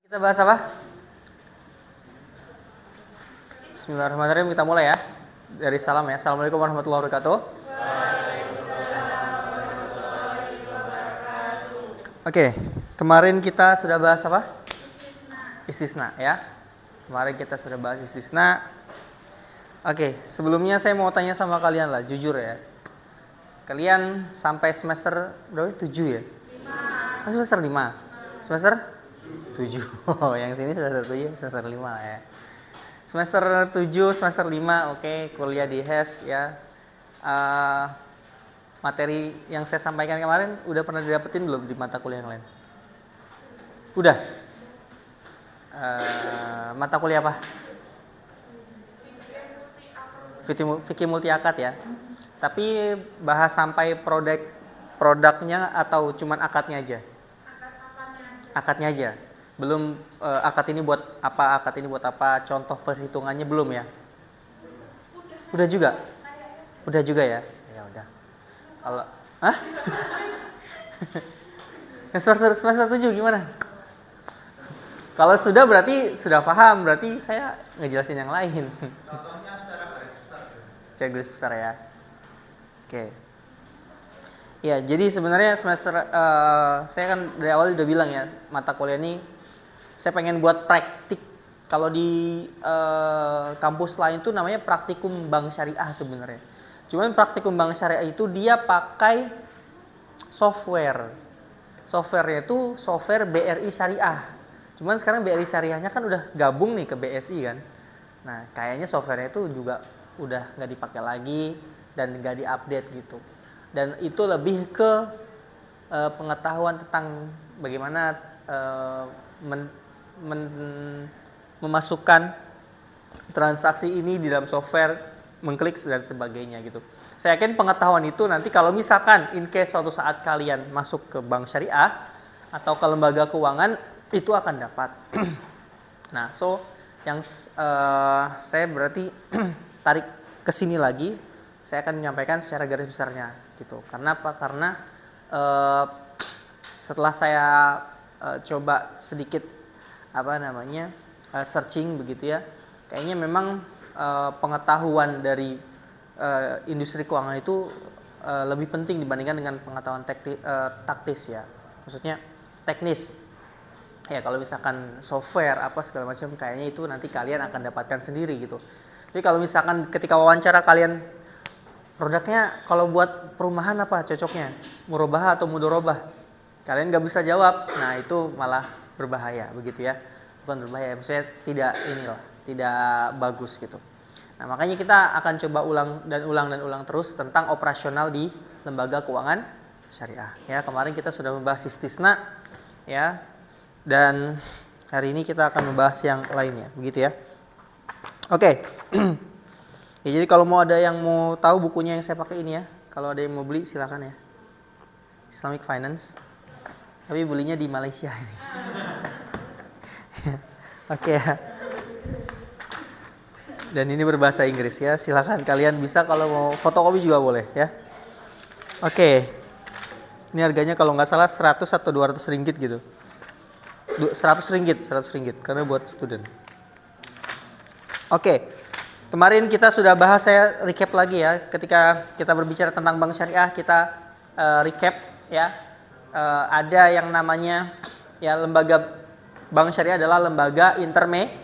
Kita bahas apa? Bismillahirrahmanirrahim, kita mulai ya. Dari salam ya. Assalamualaikum warahmatullahi wabarakatuh. Oke, kemarin kita sudah bahas apa? Istisna ya. Kemarin kita sudah bahas istisna. Oke, sebelumnya saya mau tanya sama kalian lah, jujur ya. Kalian sampai semester berapa? 7 ya? 5. Semester 5. Semester 7. Oh, yang sini semester 7, semester 5 ya. Semester 7, semester 5, oke, kuliah di HES ya. Materi yang saya sampaikan kemarin udah pernah didapetin belum di mata kuliah yang lain? Udah? Mata kuliah apa? Fikih multi akad ya. Tapi bahas sampai produknya atau cuman akadnya aja? Akadnya aja. Belum akad ini buat apa, akad ini buat apa, contoh perhitungannya belum ya? Udah juga? Udah juga ya? Ya udah. Kalau semester 7 gimana? Kalau sudah berarti sudah paham, berarti saya ngejelasin yang lain. Contohnya secara garis besar. Secara garis besar ya. Oke. Ya, jadi sebenarnya semester saya kan dari awal udah bilang ya, mata kuliah ini saya pengen buat praktik. Kalau di kampus lain tuh namanya praktikum bank syariah sebenarnya. Cuman praktikum bank syariah itu dia pakai software. Softwarenya itu software BRI Syariah. Cuman sekarang BRI Syariahnya kan udah gabung nih ke BSI kan. Nah, kayaknya softwarenya itu juga udah nggak dipakai lagi dan nggak diupdate gitu. Dan itu lebih ke pengetahuan tentang bagaimana memasukkan transaksi ini di dalam software, mengklik dan sebagainya gitu. Saya yakin pengetahuan itu nanti kalau misalkan in case suatu saat kalian masuk ke bank syariah atau ke lembaga keuangan itu akan dapat. Nah, so yang saya berarti tarik ke sini lagi, saya akan menyampaikan secara garis besarnya gitu. Karena apa? Karena setelah saya coba sedikit searching begitu ya, kayaknya memang pengetahuan dari industri keuangan itu lebih penting dibandingkan dengan pengetahuan taktis ya, maksudnya teknis ya. Kalau misalkan software apa segala macam, kayaknya itu nanti kalian akan dapatkan sendiri gitu. Jadi kalau misalkan ketika wawancara kalian, produknya kalau buat perumahan apa cocoknya, murabahah atau mudorobah, kalian nggak bisa jawab, nah itu malah berbahaya begitu ya. Bukan berbahaya, maksudnya tidak bagus gitu. Nah, makanya kita akan coba ulang terus tentang operasional di lembaga keuangan syariah ya. Kemarin kita sudah membahas istisna ya, dan hari ini kita akan membahas yang lainnya begitu ya. Oke. Ya, jadi kalau mau ada yang mau tahu bukunya yang saya pakai ini ya, kalau ada yang mau beli silakan ya. Islamic Finance. Tapi belinya di Malaysia ini. Oke ya. Dan ini berbahasa Inggris ya. Silakan kalian bisa, kalau mau fotokopi juga boleh ya. Oke. Ini harganya kalau nggak salah 100 atau 200 ringgit gitu. 100 ringgit karena buat student. Oke. Kemarin kita sudah bahas, saya recap lagi ya. Ketika kita berbicara tentang bank syariah, kita recap ya. Ada yang namanya ya, lembaga bank syariah adalah lembaga intermezzo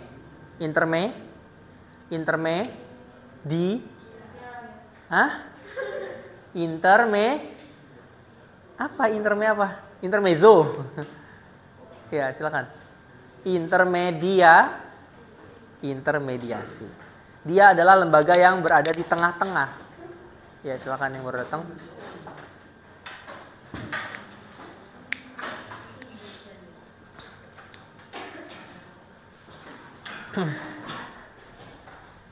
ya, silakan. Intermediasi. Dia adalah lembaga yang berada di tengah-tengah. Ya, silakan yang baru datang.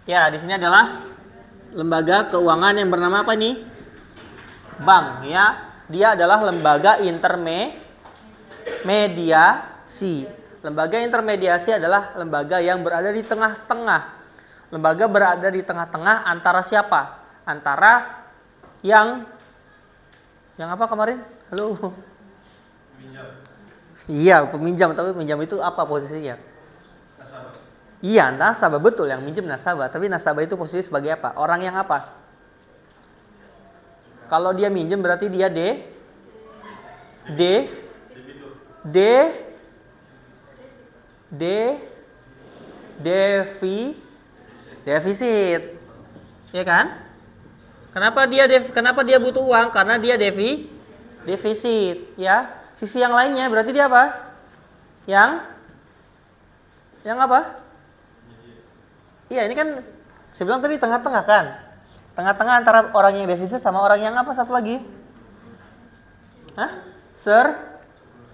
Ya, di sini adalah lembaga keuangan yang bernama apa nih? Bank ya. Dia adalah lembaga intermediasi. Lembaga intermediasi adalah lembaga yang berada di tengah-tengah. Lembaga berada di tengah-tengah antara siapa? Antara yang apa kemarin? Halo. Iya, peminjam, tapi peminjam itu apa posisinya? Nasabah. Iya, nasabah, betul, yang minjem nasabah. Tapi nasabah itu posisi sebagai apa? Orang yang apa? Kalau dia minjem berarti dia D D D defisit. Ya kan? Kenapa dia butuh uang? Karena dia defisit, ya. Sisi yang lainnya berarti dia apa? Yang apa? Iya, ini kan saya bilang tadi tengah-tengah kan? Tengah-tengah antara orang yang defisit sama orang yang apa satu lagi? Hah?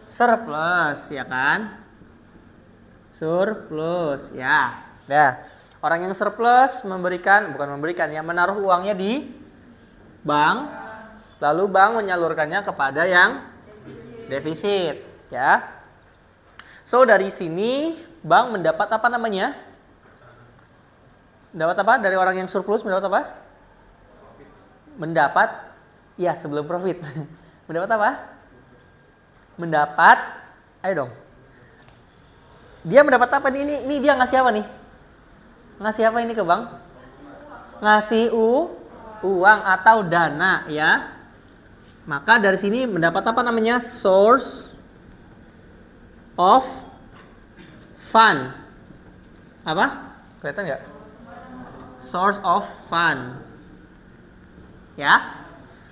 Surplus, ya kan? Surplus, ya. Nah, orang yang surplus menaruh uangnya di bank, lalu bank menyalurkannya kepada yang defisit, ya. So dari sini bank mendapat apa namanya? Mendapat apa? Dari orang yang surplus mendapat apa? Mendapat, ya sebelum profit. Mendapat apa? Mendapat, ayo dong. Dia mendapat apa nih? Ini dia ngasih apa nih? Ngasih apa ini ke bank? Ngasih uang atau dana, ya. Maka dari sini mendapat apa namanya? Source of fund. Apa? Kelihatan nggak? Source of fund. Ya.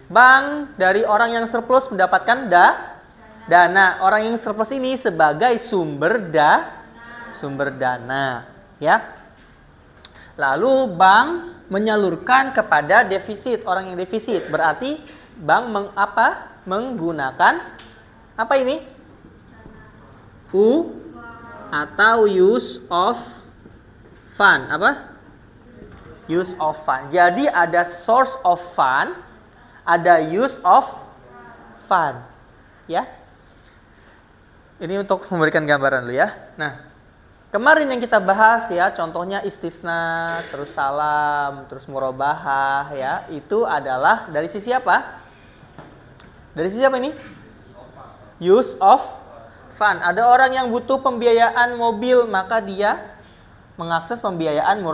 Bank dari orang yang surplus mendapatkan dana. Orang yang surplus ini sebagai sumber dana, ya. Lalu bank menyalurkan kepada defisit, orang yang defisit. Berarti bank menggunakan apa ini? Atau use of fund. Apa? Use of fund. Jadi ada source of fund, ada use of fund. Ya. Ini untuk memberikan gambaran dulu ya. Nah, kemarin yang kita bahas ya, contohnya istisna, terus salam, terus murabahah ya, itu adalah dari sisi apa? Dari sisi apa ini? Use of fund. Ada orang yang butuh pembiayaan mobil, maka dia mengakses pembiayaan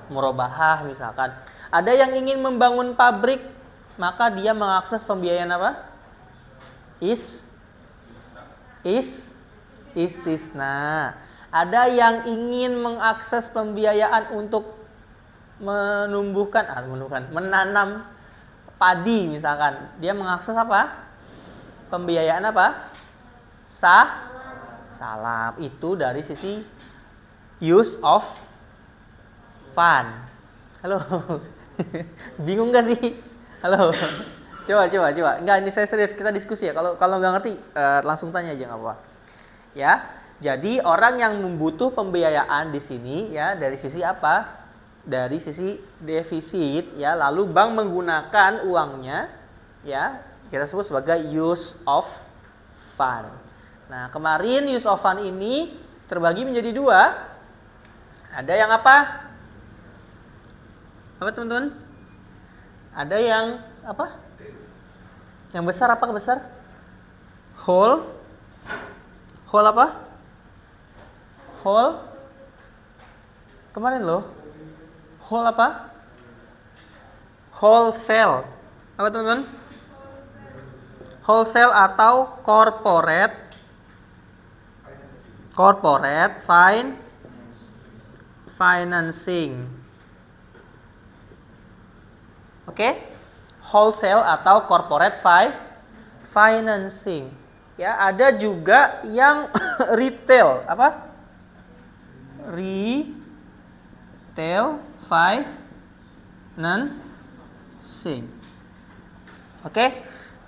murabahah misalkan. Ada yang ingin membangun pabrik, maka dia mengakses pembiayaan apa? Istisna. Ada yang ingin mengakses pembiayaan untuk menanam padi misalkan. Dia mengakses apa? Pembiayaan apa? Salam. Itu dari sisi use of fund. Halo. Bingung gak sih? Halo. Coba. Enggak, ini saya serius, kita diskusi ya. Kalau nggak ngerti langsung tanya aja nggak apa-apa. Ya. Jadi orang yang membutuh pembiayaan di sini ya dari sisi apa? Dari sisi defisit ya, lalu bank menggunakan uangnya ya, kita sebut sebagai use of fund. Nah, kemarin use of fund ini terbagi menjadi dua. Ada yang apa? Apa teman-teman? Ada yang apa? Yang besar apa besar? Whole apa? Whole kemarin loh. Whole apa? Wholesale. Apa teman-teman? Wholesale atau corporate financing. Oke? Wholesale atau corporate financing. Ya, ada juga yang retail, apa? Retail financing. Oke.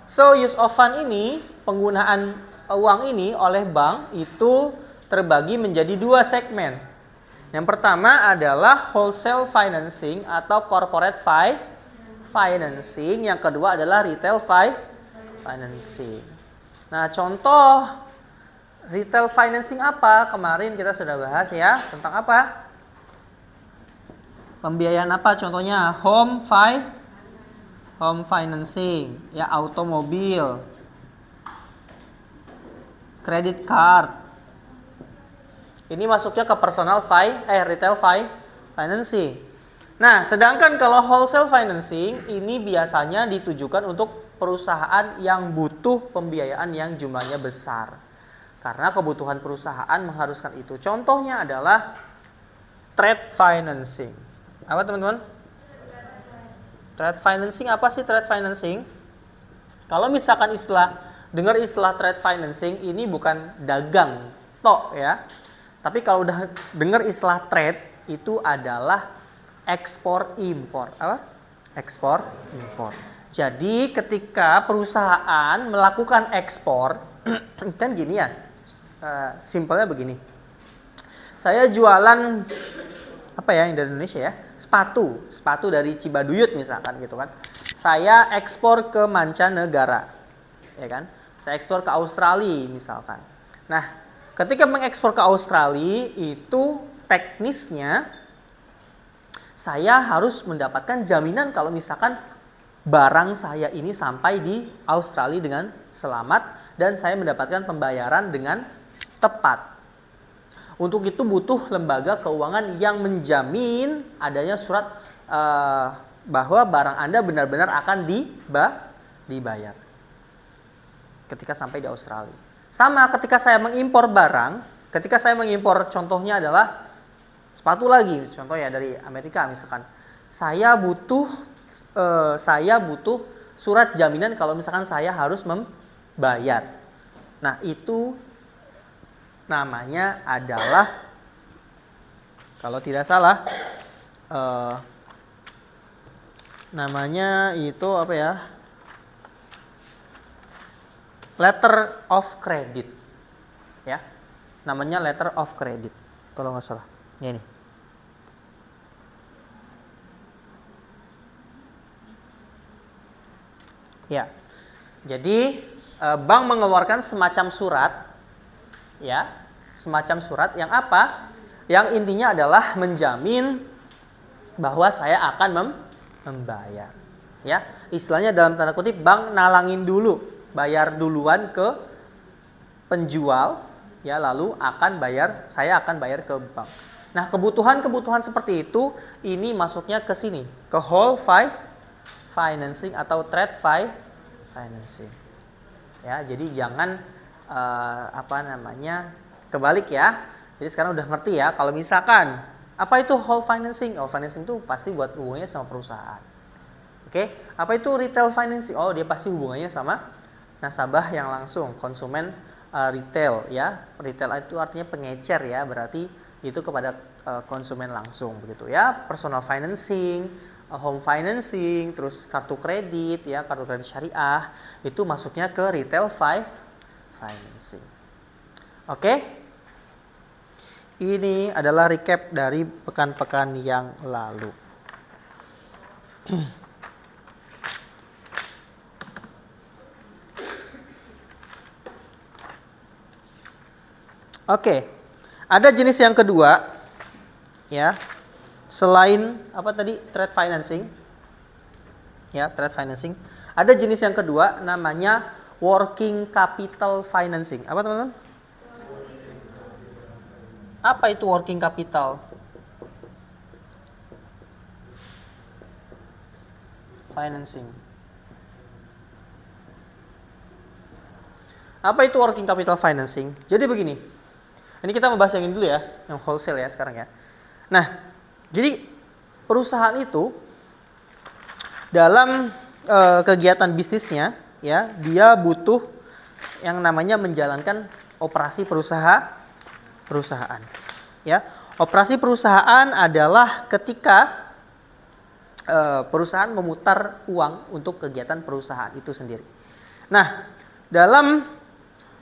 So, use of fund ini, penggunaan uang ini oleh bank itu terbagi menjadi dua segmen. Yang pertama adalah wholesale financing atau corporate financing, yang kedua adalah retail financing. Nah, contoh retail financing apa? Kemarin kita sudah bahas ya, tentang apa? Pembiayaan apa? Contohnya home financing, ya, automobil. Credit card. Ini masuknya ke retail financing. Nah, sedangkan kalau wholesale financing ini biasanya ditujukan untuk perusahaan yang butuh pembiayaan yang jumlahnya besar. Karena kebutuhan perusahaan mengharuskan itu. Contohnya adalah trade financing. Apa teman-teman? Trade financing, apa sih trade financing? Kalau misalkan dengar istilah trade financing, ini bukan dagang tok ya. Tapi kalau udah dengar istilah trade, itu adalah ekspor impor. Apa? Ekspor impor. Jadi ketika perusahaan melakukan ekspor, kan gini ya, simpelnya begini. Saya jualan apa ya yang dari Indonesia ya, sepatu dari Cibaduyut misalkan gitu kan. Saya ekspor ke mancanegara, ya kan? Saya ekspor ke Australia misalkan. Nah, ketika mengekspor ke Australia itu teknisnya saya harus mendapatkan jaminan kalau misalkan barang saya ini sampai di Australia dengan selamat dan saya mendapatkan pembayaran dengan tepat. Untuk itu butuh lembaga keuangan yang menjamin adanya surat bahwa barang Anda benar-benar akan dibayar ketika sampai di Australia. Sama ketika saya mengimpor barang, contohnya adalah sepatu lagi, contoh ya dari Amerika misalkan. Saya butuh surat jaminan kalau misalkan saya harus membayar. Nah, itu namanya adalah kalau tidak salah namanya itu apa ya? Letter of credit. Ya. Namanya letter of credit kalau nggak salah. Ya, ini. Ya. Jadi bank mengeluarkan semacam surat ya, semacam surat yang apa? Yang intinya adalah menjamin bahwa saya akan membayar. Ya, istilahnya dalam tanda kutip bank nalangin dulu, bayar duluan ke penjual ya, lalu saya akan bayar ke bank. Nah, kebutuhan seperti itu ini masuknya ke sini, ke whole financing atau trade financing. Ya, jadi jangan kebalik ya. Jadi sekarang udah ngerti ya, kalau misalkan apa itu whole financing? Whole financing itu pasti buat hubungannya sama perusahaan. Oke, apa itu retail financing? Oh, dia pasti hubungannya sama nasabah yang langsung, konsumen retail ya. Retail itu artinya pengecer ya, berarti itu kepada konsumen langsung begitu ya. Personal financing, home financing, terus kartu kredit ya, kartu kredit syariah itu masuknya ke retail financing. Oke. Ini adalah recap dari pekan-pekan yang lalu. Oke. Ada jenis yang kedua ya. Selain apa tadi trade financing. Ya, trade financing. Ada jenis yang kedua namanya working capital financing. Apa teman-teman? Apa itu working capital financing? Apa itu working capital financing? Jadi begini. Ini kita membahas yang ini dulu ya, yang wholesale ya sekarang ya. Nah, jadi perusahaan itu dalam kegiatan bisnisnya ya, dia butuh yang namanya menjalankan operasi perusahaan. Ya, operasi perusahaan adalah ketika perusahaan memutar uang untuk kegiatan perusahaan itu sendiri. Nah, dalam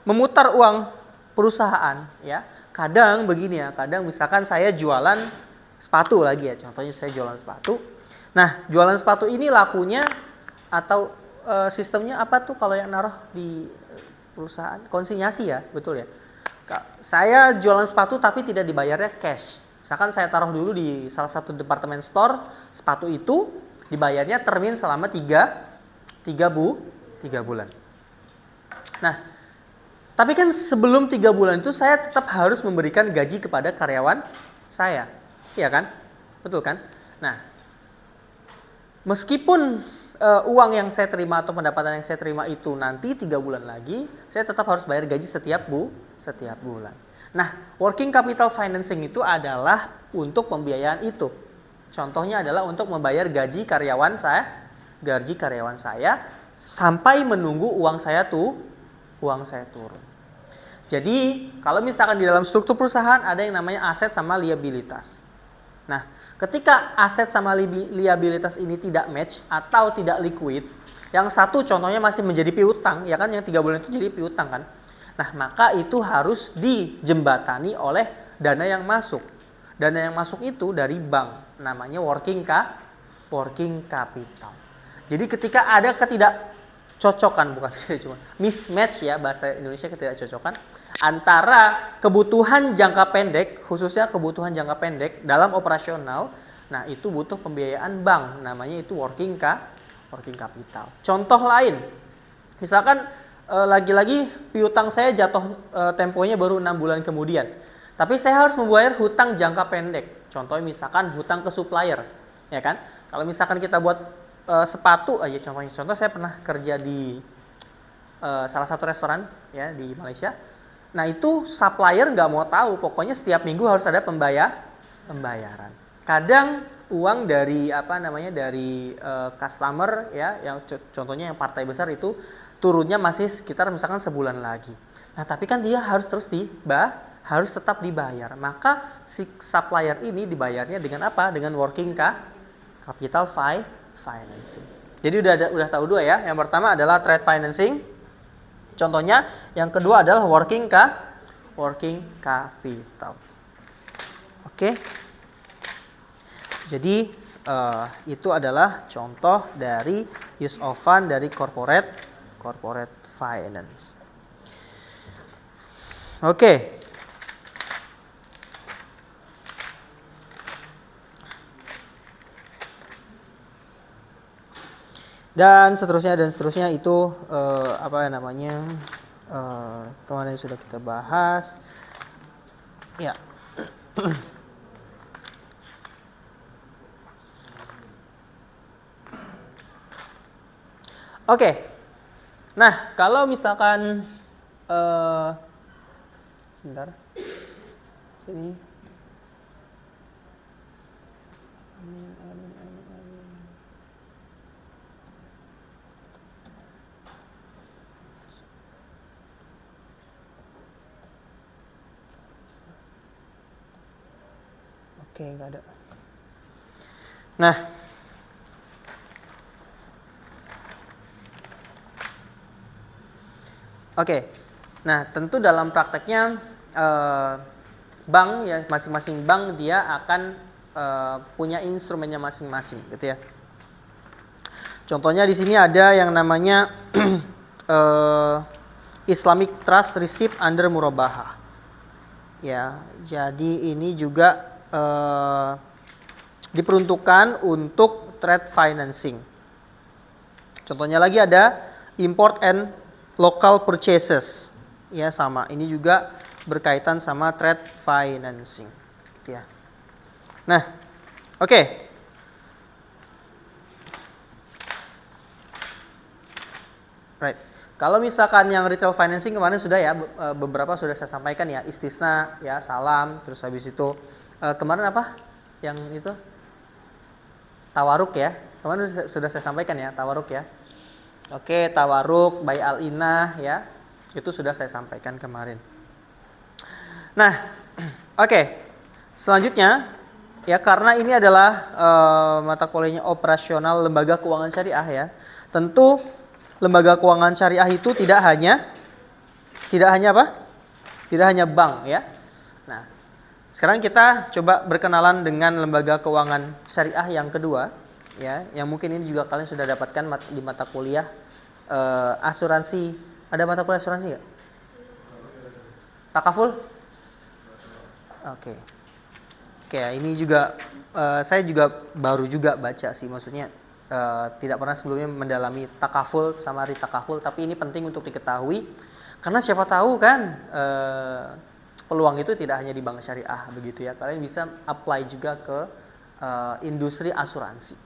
memutar uang perusahaan ya, kadang begini ya, kadang misalkan saya jualan sepatu lagi ya, contohnya saya jualan sepatu. Nah, jualan sepatu ini lakunya atau sistemnya apa tuh kalau yang naruh di perusahaan? Konsinyasi ya, betul ya. Saya jualan sepatu tapi tidak dibayarnya cash. Misalkan saya taruh dulu di salah satu departemen store, sepatu itu dibayarnya termin selama 3 bulan. Nah, Tapi kan sebelum 3 bulan itu saya tetap harus memberikan gaji kepada karyawan saya. Iya kan? Betul kan? Nah, meskipun uang yang saya terima atau pendapatan yang saya terima itu nanti 3 bulan lagi, saya tetap harus bayar gaji setiap bulan. Nah, working capital financing itu adalah untuk pembiayaan itu. Contohnya adalah untuk membayar gaji karyawan saya sampai menunggu uang saya turun. Jadi, kalau misalkan di dalam struktur perusahaan ada yang namanya aset sama liabilitas. Nah, ketika aset sama liabilitas ini tidak match atau tidak liquid, yang satu contohnya masih menjadi piutang, ya kan, yang 3 bulan itu jadi piutang kan. Nah, maka itu harus dijembatani oleh dana yang masuk. Dana yang masuk itu dari bank, namanya working capital. Jadi ketika ada ketidakcocokan, bukan cuma mismatch ya, bahasa Indonesia ketidakcocokan antara kebutuhan jangka pendek, khususnya kebutuhan jangka pendek dalam operasional, nah itu butuh pembiayaan bank, namanya itu working capital. Contoh lain, misalkan lagi-lagi piutang saya jatuh temponya baru 6 bulan kemudian, tapi saya harus membayar hutang jangka pendek. Contohnya misalkan hutang ke supplier, ya kan? Kalau misalkan kita buat sepatu aja contohnya. Contoh saya pernah kerja di salah satu restoran ya di Malaysia. Nah itu supplier nggak mau tahu, pokoknya setiap minggu harus ada pembayaran. Kadang uang dari dari customer ya, yang contohnya yang partai besar itu turunnya masih sekitar misalkan sebulan lagi. Nah tapi kan dia harus terus harus tetap dibayar. Maka si supplier ini dibayarnya dengan apa? Dengan working capital financing. Jadi udah tahu dua ya. Yang pertama adalah trade financing. Contohnya, yang kedua adalah working capital. Oke. Jadi itu adalah contoh dari use of fund dari corporate finance. Oke. Dan seterusnya itu kemarin sudah kita bahas ya. Oke. Nah, kalau misalkan sebentar sini. Oke, nggak ada. Nah, oke. Nah, tentu dalam prakteknya bank ya, masing-masing bank dia akan punya instrumennya masing-masing, gitu ya. Contohnya di sini ada yang namanya Islamic Trust Receipt under Murabahah. Ya, jadi ini juga diperuntukkan untuk trade financing. Contohnya lagi ada import and local purchases. Ya, sama. Ini juga berkaitan sama trade financing. Gitu ya. Nah, oke. Right. Kalau misalkan yang retail financing kemarin sudah ya, beberapa sudah saya sampaikan ya, istisna ya, salam, terus habis itu kemarin apa? Yang itu tawaruk ya. Kemarin sudah saya sampaikan ya, tawaruk ya. Oke, tawaruk, bay al-inah ya. Itu sudah saya sampaikan kemarin. Nah, oke. Selanjutnya ya, karena ini adalah mata kuliahnya operasional lembaga keuangan syariah ya. Tentu lembaga keuangan syariah itu tidak hanya apa? Tidak hanya bank ya. Nah, sekarang kita coba berkenalan dengan lembaga keuangan syariah yang kedua ya, yang mungkin ini juga kalian sudah dapatkan di mata kuliah asuransi. Ada mata kuliah asuransi nggak? Takaful? Oke. Oke, ini juga saya juga baru juga baca sih, maksudnya tidak pernah sebelumnya mendalami takaful sama ritakaful, tapi ini penting untuk diketahui Karena siapa tahu kan peluang itu tidak hanya di bank syariah begitu ya. Kalian bisa apply juga ke industri asuransi.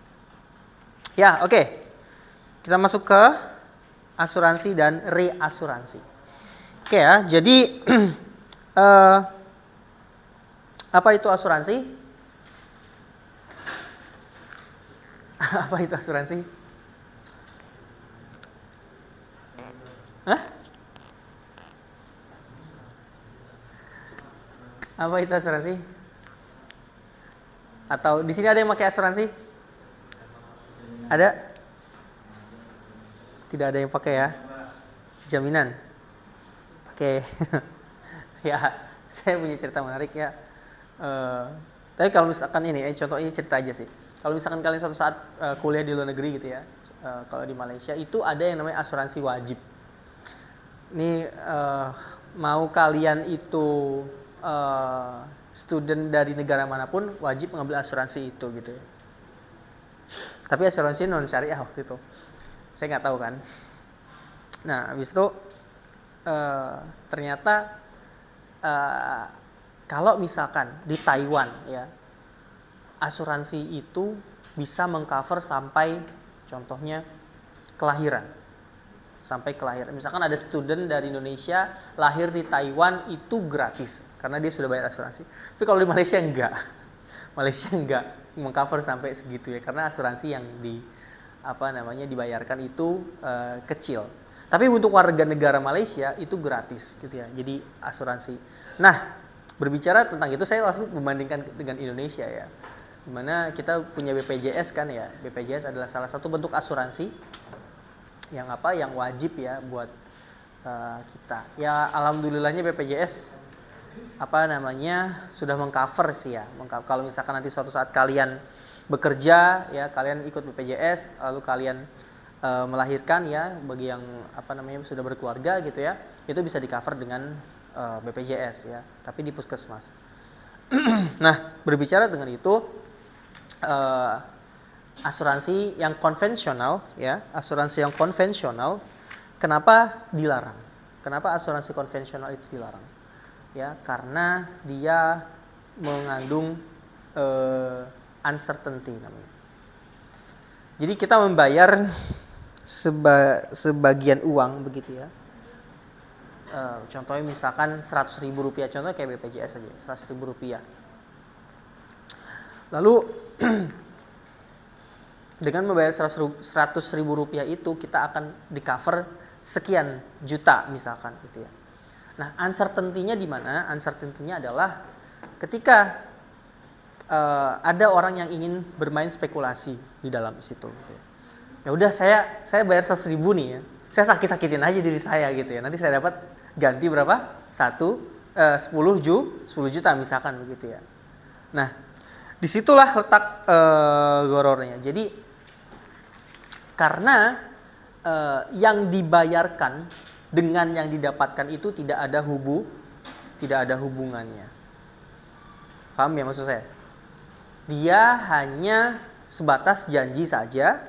Ya, oke. Kita masuk ke asuransi dan reasuransi. Oke ya, jadi apa itu asuransi? Apa itu asuransi? Hah? Apa itu asuransi? Atau di sini ada yang pakai asuransi? Ada? Tidak ada yang pakai ya? Jaminan. Oke. Ya, saya punya cerita menarik ya. Tapi kalau misalkan ini, contoh ini cerita aja sih. Kalau misalkan kalian suatu saat kuliah di luar negeri gitu ya, kalau di Malaysia itu ada yang namanya asuransi wajib. Ini mau kalian itu student dari negara manapun wajib mengambil asuransi itu gitu ya. Tapi asuransi non syariah waktu itu, saya nggak tahu kan. Nah, habis itu ternyata kalau misalkan di Taiwan ya, asuransi itu bisa mengcover sampai contohnya kelahiran. Sampai kelahiran. Misalkan ada student dari Indonesia lahir di Taiwan itu gratis karena dia sudah bayar asuransi. Tapi kalau di Malaysia enggak. Malaysia enggak mengcover sampai segitu ya karena asuransi yang dibayarkan itu kecil. Tapi untuk warga negara Malaysia itu gratis gitu ya. Jadi asuransi. Nah, berbicara tentang itu saya langsung membandingkan dengan Indonesia ya. Dimana kita punya BPJS kan ya. BPJS adalah salah satu bentuk asuransi yang wajib ya buat kita. Ya alhamdulillahnya BPJS sudah mengcover sih ya. Kalau misalkan nanti suatu saat kalian bekerja ya, kalian ikut BPJS lalu kalian melahirkan ya, bagi yang sudah berkeluarga gitu ya, itu bisa di-cover dengan BPJS ya, tapi di puskesmas. Nah, berbicara dengan itu asuransi yang konvensional ya, asuransi yang konvensional kenapa dilarang? Kenapa asuransi konvensional itu dilarang? Ya, karena dia mengandung uncertainty namanya. Jadi kita membayar sebagian uang begitu ya. Contohnya misalkan Rp100.000, contohnya kayak BPJS aja, Rp100.000. Lalu dengan membayar Rp100.000 itu kita akan di-cover sekian juta misalkan gitu ya. Nah, uncertainty-nya di mana? Uncertainty-nya adalah ketika ada orang yang ingin bermain spekulasi di dalam situ gitu ya. Ya udah saya bayar 100.000 nih ya. Saya sakit-sakitin aja diri saya gitu ya. Nanti saya dapat ganti berapa? 10 juta misalkan begitu ya. Nah, disitulah letak gorornya. Jadi karena yang dibayarkan dengan yang didapatkan itu tidak ada hubungannya. Paham ya maksud saya? Dia hanya sebatas janji saja,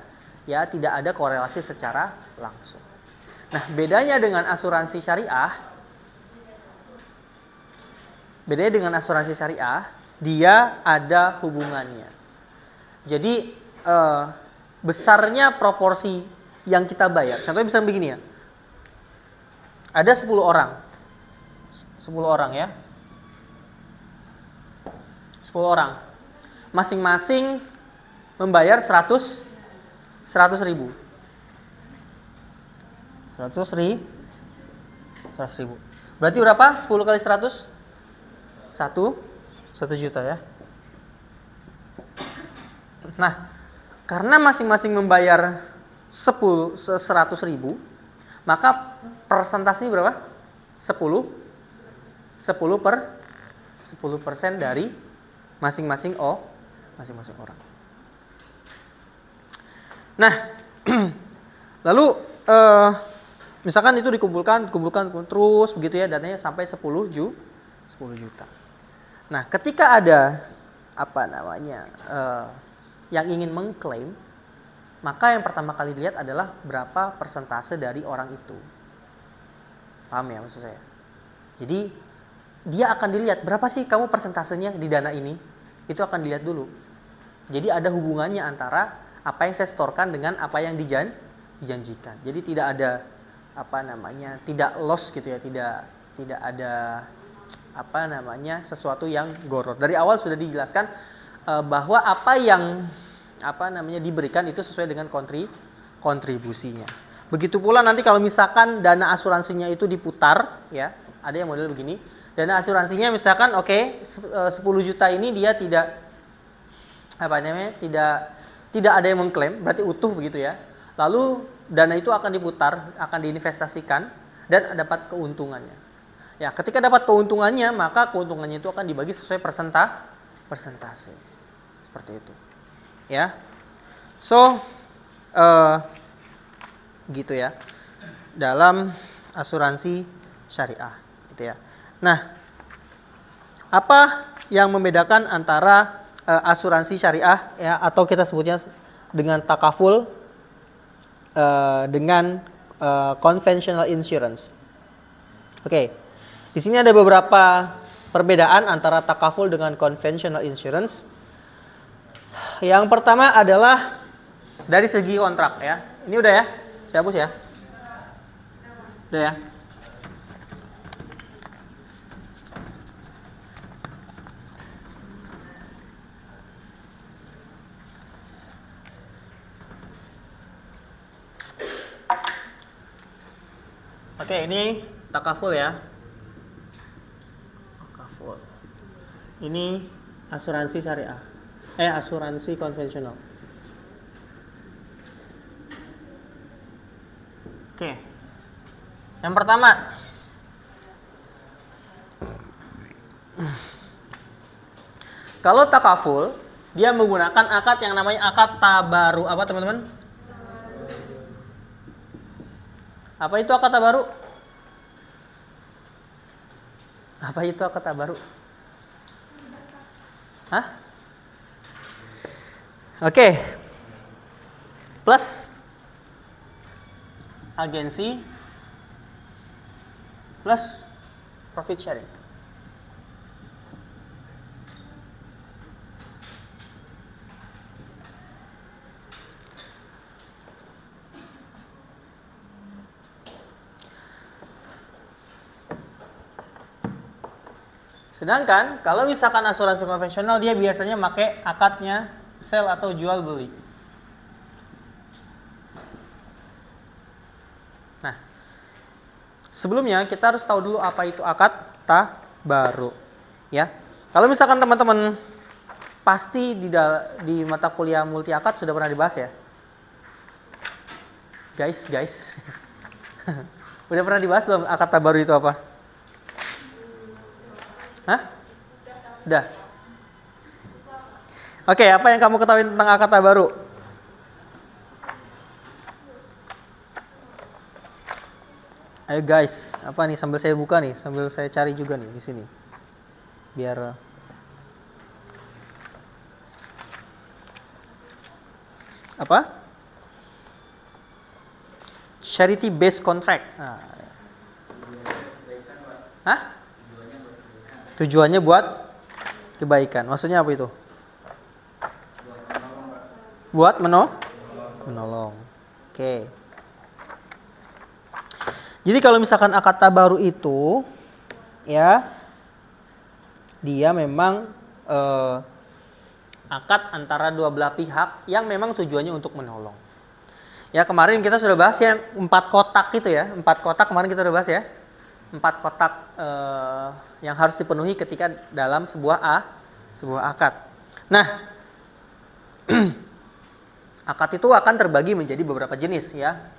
ya tidak ada korelasi secara langsung. Nah, bedanya dengan asuransi syariah, dia ada hubungannya. Jadi besarnya proporsi yang kita bayar. Contohnya bisa begini ya. Ada 10 orang. 10 orang ya. 10 orang. Masing-masing membayar 100.000. 100.000. 100.000. Berarti berapa? 10 kali 100? 1 juta ya. Nah, karena masing-masing membayar 100.000, maka persentasenya berapa? 10% dari masing-masing orang. Nah, lalu misalkan itu dikumpulkan terus begitu ya, dananya sampai 10 juta. Nah, ketika ada yang ingin mengklaim, maka yang pertama kali dilihat adalah berapa persentase dari orang itu. Paham ya maksud saya? Jadi dia akan dilihat berapa sih kamu persentasenya di dana ini, itu akan dilihat dulu. Jadi ada hubungannya antara apa yang saya setorkan dengan apa yang dijanjikan. Jadi tidak ada tidak loss gitu ya, tidak ada sesuatu yang goror. Dari awal sudah dijelaskan bahwa apa yang diberikan itu sesuai dengan kontribusinya. Begitu pula nanti kalau misalkan dana asuransinya itu diputar, ya, ada yang model begini. Dana asuransinya misalkan 10 juta ini dia tidak ada yang mengklaim, berarti utuh begitu ya. Lalu dana itu akan diputar, akan diinvestasikan dan dapat keuntungannya. Ya, ketika dapat keuntungannya, maka keuntungannya itu akan dibagi sesuai persentase. Seperti itu. Ya. So, gitu ya. Dalam asuransi syariah, gitu ya. Nah, apa yang membedakan antara asuransi syariah ya, atau kita sebutnya dengan takaful dengan conventional insurance? Oke. Di sini ada beberapa perbedaan antara takaful dengan conventional insurance. Yang pertama adalah dari segi kontrak ya. Ini udah ya? Saya hapus ya. Udah ya? Oke, ini takaful ya. Takaful. Ini asuransi syariah. Asuransi konvensional. Oke. Yang pertama, kalau takaful, dia menggunakan akad yang namanya akad tabaru. Apa teman-teman? Apa itu akad tabaru? Apa itu akad tabaru? Hah? Oke. Plus agensi plus profit sharing. Sedangkan kalau misalkan asuransi konvensional, dia biasanya pakai akadnya sell atau jual beli. Nah, sebelumnya kita harus tahu dulu apa itu akad tabaru, ya. Kalau misalkan teman-teman pasti di mata kuliah multi akad sudah pernah dibahas ya, guys. Udah pernah dibahas belum akad tabaru itu apa? Hah? Udah. Oke, apa yang kamu ketahui tentang akad tabaru? Ayo guys, apa nih, sambil saya buka nih, sambil saya cari juga nih di sini. Biar apa? Charity based contract. Nah. Hah? Tujuannya buat kebaikan. Maksudnya apa itu? Buat menolong. Oke. Jadi kalau misalkan akad tabaru itu, ya, dia memang akad antara dua belah pihak yang memang tujuannya untuk menolong. Ya, kemarin kita sudah bahas ya 4 kotak gitu ya. 4 kotak kemarin kita sudah bahas ya. 4 kotak yang harus dipenuhi ketika dalam sebuah akad. Nah, akad itu akan terbagi menjadi beberapa jenis ya.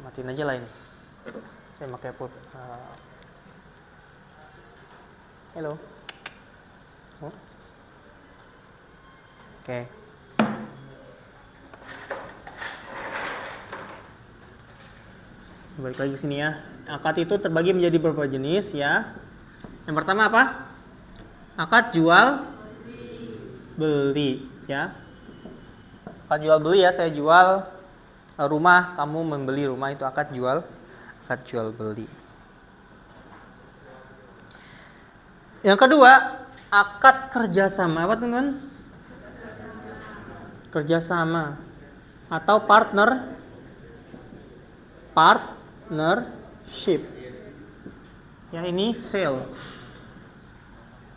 Matiin aja lah ini. Saya pakai put. Hello. Oh. Oke. Balik lagi ke sini ya. Akad itu terbagi menjadi beberapa jenis ya. Yang pertama apa? Akad jual beli ya. Akad jual beli ya, saya jual rumah, kamu membeli rumah, itu akad jual beli. Yang kedua, akad kerjasama. Apa teman-teman? Kerjasama atau partnership. Ya, ini sale.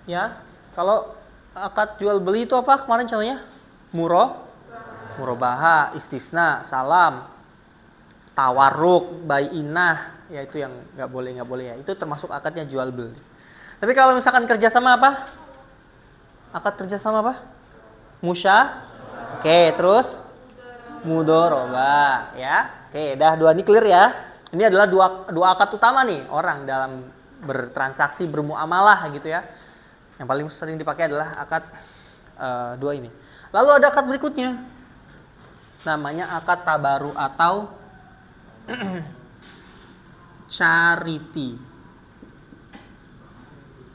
Ya, kalau akad jual beli itu apa kemarin contohnya? Murobaha, istisna, salam, tawarruk, bai'inah, ya itu yang nggak boleh ya. Itu termasuk akadnya jual beli. Tapi kalau misalkan kerjasama apa? Akad kerjasama apa? Oke, terus mudoroba, ya. Oke, dah dua ini clear ya. Ini adalah dua akad utama nih orang dalam bertransaksi, bermuamalah gitu ya. Yang paling sering dipakai adalah akad dua ini. Lalu ada akad berikutnya, namanya akad tabaru atau charity.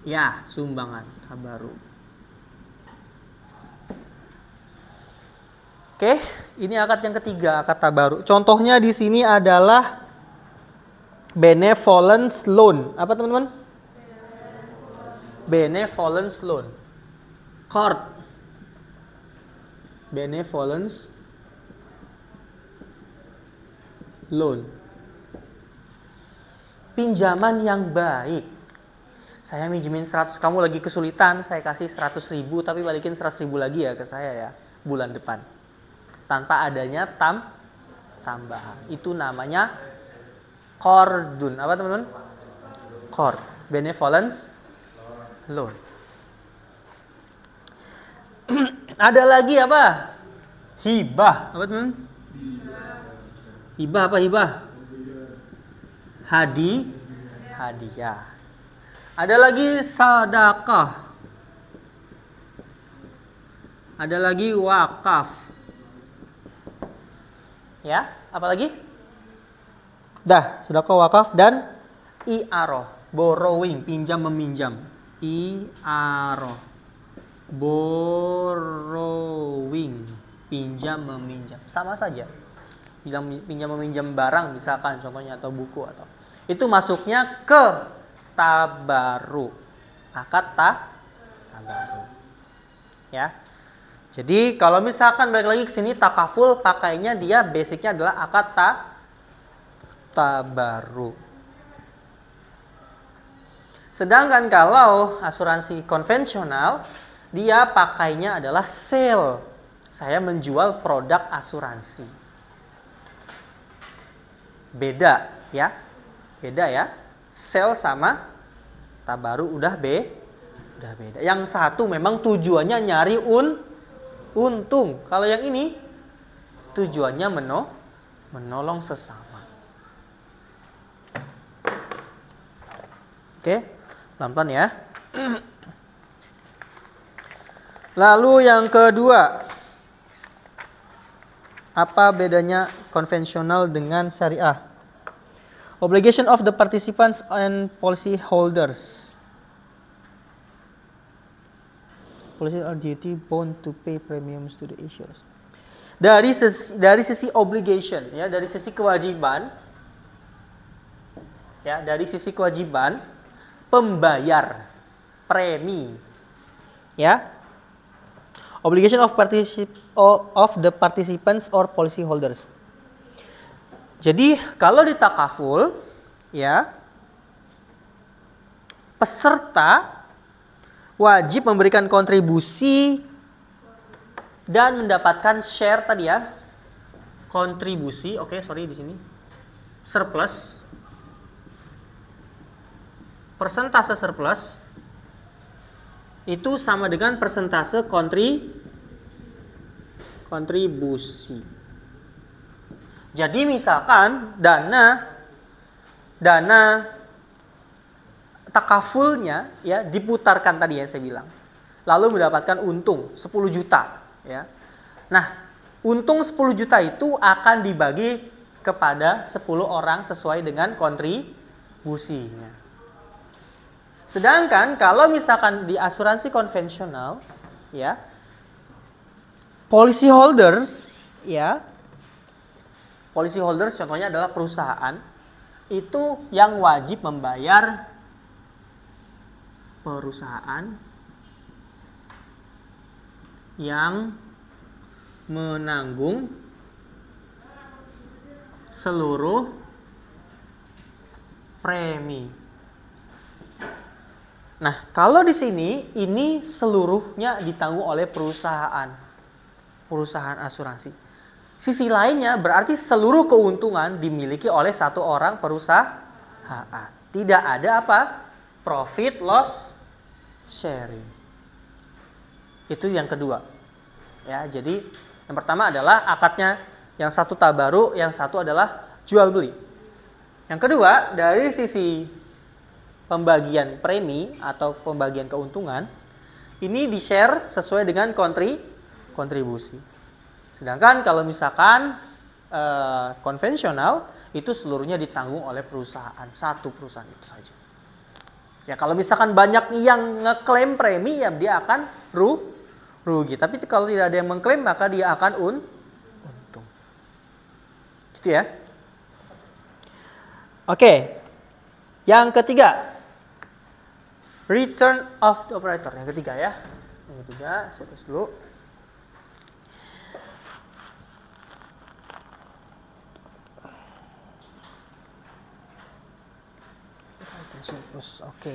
Ya, sumbangan tabaru. Oke, ini akad yang ketiga, akad tabaru. Contohnya di sini adalah benevolence loan. Apa teman-teman? Benevolence loan. Court. Benevolence loan. Pinjaman yang baik. Saya minjemin 100, kamu lagi kesulitan, saya kasih 100.000 tapi balikin 100.000 lagi ya ke saya ya bulan depan. Tanpa adanya tambahan. Itu namanya qardun. Apa teman-teman? Qard. Benevolence loan. Ada lagi apa? Hibah. Apa teman-teman? Hibah apa hibah? Hadiah. Ada lagi sedekah. Ada lagi wakaf. Ya, apa lagi? Dah, sedekah, wakaf dan i'aroh, borrowing, pinjam meminjam. I'aroh. Borrowing, pinjam meminjam. Sama saja. Pinjam meminjam barang misalkan contohnya atau buku atau itu masuknya ke tabaru. Akad tabaru. Ya. Jadi kalau misalkan balik lagi ke sini takaful pakainya dia basicnya adalah akad tabaru. Sedangkan kalau asuransi konvensional dia pakainya adalah sale. Saya menjual produk asuransi. Beda ya. Sale sama tabaru udah beda. Yang satu memang tujuannya nyari untung. Kalau yang ini tujuannya menolong sesama. Oke, pelan-pelan ya. Lalu yang kedua, apa bedanya konvensional dengan syariah? Obligation of the participants and policy holders. Policy or duty bound to pay premiums to the issuers. Dari sisi obligation, ya, dari sisi kewajiban, ya, dari sisi kewajiban pembayar premi, ya, obligation of the participants or policy holders. Jadi kalau di takaful, ya, peserta wajib memberikan kontribusi dan mendapatkan share tadi ya. Kontribusi, di sini. Surplus. Persentase surplus itu sama dengan persentase kontribusi. Jadi misalkan dana takafulnya ya diputarkan tadi ya saya bilang. Lalu mendapatkan untung 10 juta ya. Nah, untung 10 juta itu akan dibagi kepada 10 orang sesuai dengan kontribusinya. Sedangkan kalau misalkan di asuransi konvensional ya, policy holders contohnya adalah perusahaan itu yang wajib membayar perusahaan yang menanggung seluruh premi. Nah, kalau di sini ini seluruhnya ditanggung oleh perusahaan asuransi. Sisi lainnya berarti seluruh keuntungan dimiliki oleh satu orang perusahaan. Tidak ada apa? Profit loss sharing. Itu yang kedua. Ya, jadi yang pertama adalah akadnya, yang satu tabaru, yang satu adalah jual beli. Yang kedua, dari sisi pembagian premi atau pembagian keuntungan, ini di-share sesuai dengan kontribusi. Sedangkan kalau misalkan konvensional, itu seluruhnya ditanggung oleh perusahaan, satu perusahaan itu saja. Ya, kalau misalkan banyak yang ngeklaim premi, ya dia akan rugi. Tapi kalau tidak ada yang mengklaim, maka dia akan untung. Gitu ya. Oke. Yang ketiga, return of the operator. Yang ketiga ya. Yang ketiga, saya tulis dulu. Oke.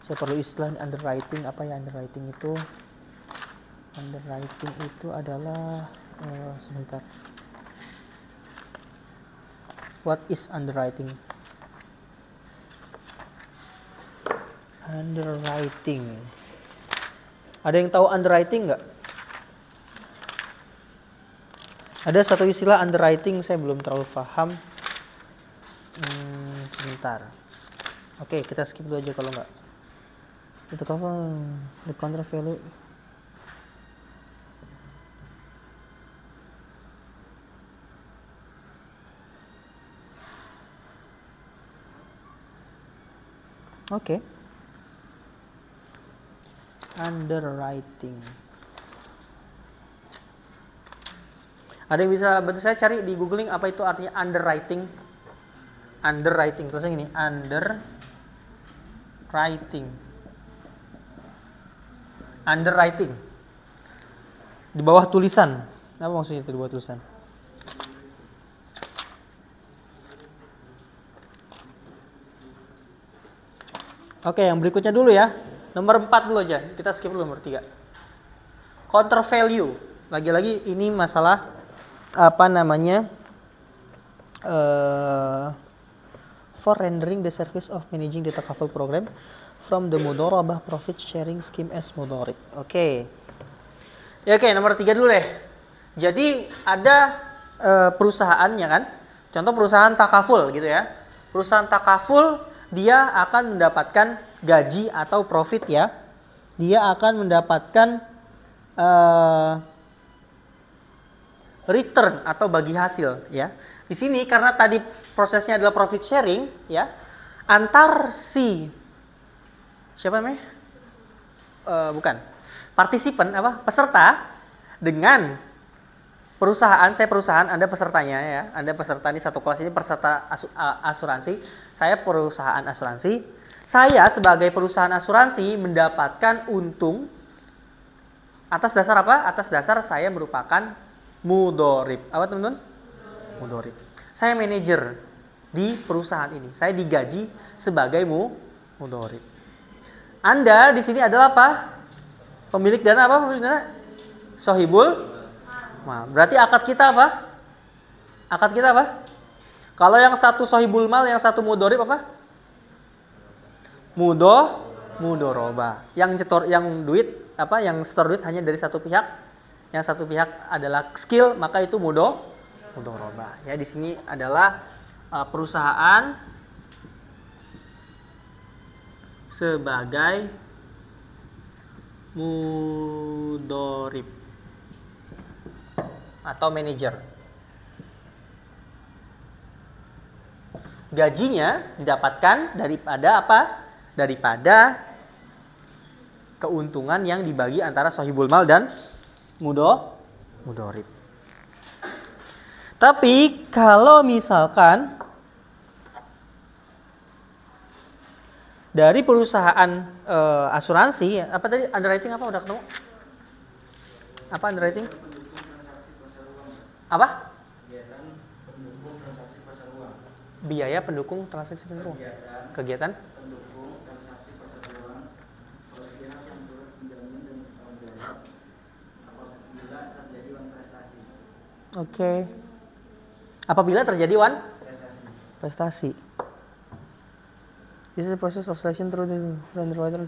Saya perlu istilah underwriting. Apa ya underwriting itu? Underwriting itu adalah sebentar. What is underwriting? Underwriting. Ada yang tahu underwriting nggak? Ada satu istilah underwriting, saya belum terlalu paham. Sebentar. Oke, kita skip dulu aja kalau nggak. Itu apa? The counter value. Oke. Underwriting. Ada yang bisa bantu saya cari di googling apa itu artinya underwriting? Underwriting, tulisnya gini, underwriting. Underwriting. Di bawah tulisan. Apa maksudnya itu di bawah tulisan? Oke, yang berikutnya dulu ya. Nomor 4 dulu aja. Kita skip dulu nomor 3. Counter value. Lagi-lagi ini masalah apa namanya? For rendering the service of managing data cover program from the Mudharabah profit sharing scheme as Mudharib. Oke. Ya oke, nomor 3 dulu deh. Jadi ada perusahaan ya kan? Contoh perusahaan takaful gitu ya. Perusahaan takaful dia akan mendapatkan gaji atau profit ya. Dia akan mendapatkan return atau bagi hasil ya. Di sini karena tadi prosesnya adalah profit sharing ya, antar si siapa namanya? Bukan. Partisipan apa? Peserta dengan perusahaan, saya perusahaan, Anda pesertanya ya. Anda peserta ini satu kelas ini peserta asuransi, saya perusahaan asuransi. Saya sebagai perusahaan asuransi mendapatkan untung atas dasar apa? Atas dasar saya merupakan mudharib. Apa teman-teman? Mudharib. Saya manajer di perusahaan ini. Saya digaji sebagai mudharib. Anda di sini adalah apa? Pemilik dana apa? Pemilik dana? Sohibul. Nah, berarti akad kita apa? Akad kita apa? Kalau yang satu sohibul mal, yang satu mudharib apa? Mudharabah. Yang duit apa? Yang setor duit hanya dari satu pihak. Yang satu pihak adalah skill, maka itu mudharabah. Ya, di sini adalah perusahaan sebagai mudharib atau manajer. Gajinya didapatkan daripada apa? Daripada keuntungan yang dibagi antara sohibul mal dan mudharib. Tapi kalau misalkan dari perusahaan asuransi, apa tadi underwriting apa udah ketemu? Apa underwriting? Apa? Biaya pendukung transaksi pasar uang. Kegiatan pendukung transaksi pasar uang oleh pihak yang turut menjamin dan bertanggung jawab apabila terjadi wan prestasi. Oke. Apabila terjadi wan prestasi. This is the process of selection through the underwriter.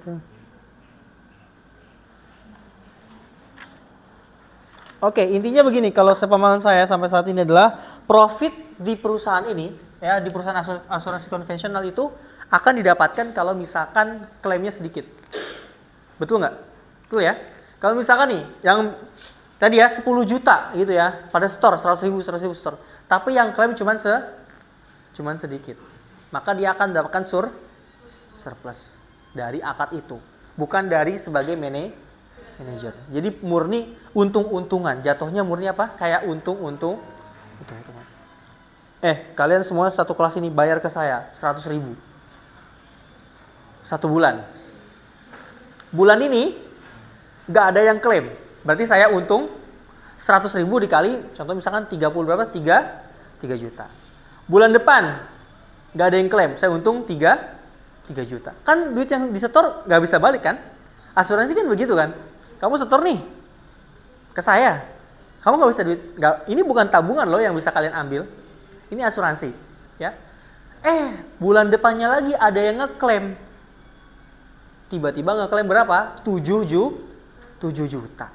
Oke, intinya begini, kalau sepemahaman saya sampai saat ini adalah profit di perusahaan ini, ya di perusahaan asuransi konvensional itu akan didapatkan kalau misalkan klaimnya sedikit. Betul nggak? Betul ya? Kalau misalkan nih, yang tadi ya 10 juta gitu ya, pada store 100.000 store, tapi yang klaim cuman sedikit, maka dia akan mendapatkan surplus dari akad itu, bukan dari sebagai manajer. Jadi murni untung-untungan, jatuhnya murni apa? Kayak untung-untungan. Kalian semua satu kelas ini bayar ke saya 100.000 1 bulan. Bulan ini nggak ada yang klaim, berarti saya untung 100.000 dikali, contoh misalkan 30 berapa? 3 juta. Bulan depan nggak ada yang klaim, saya untung 3 juta. Kan duit yang disetor nggak bisa balik kan? Asuransi kan begitu kan? Kamu setor nih ke saya, kamu nggak bisa duit, ini bukan tabungan loh yang bisa kalian ambil, ini asuransi, ya. Bulan depannya lagi ada yang ngeklaim, tiba-tiba ngeklaim berapa? 7 juta.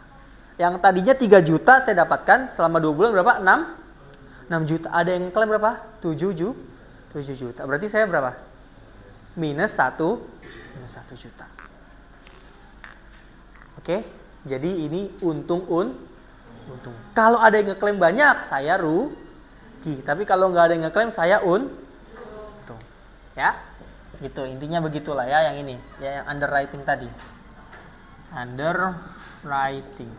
Yang tadinya 3 juta saya dapatkan selama 2 bulan berapa? 6 juta. Ada yang ngeklaim berapa? 7 juta. Berarti saya berapa? Minus 1 juta. Oke, jadi ini untung. Kalau ada yang ngeklaim banyak, saya rugi. Tapi kalau nggak ada yang ngeklaim, saya untung. Ya, gitu. Intinya begitulah ya yang ini, ya yang underwriting tadi. Underwriting.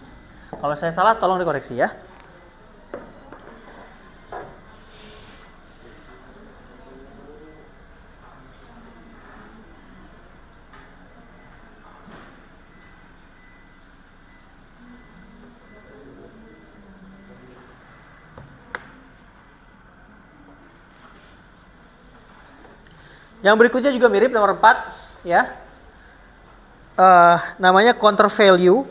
Kalau saya salah, tolong dikoreksi ya. Yang berikutnya juga mirip, nomor 4 ya. Namanya counter value.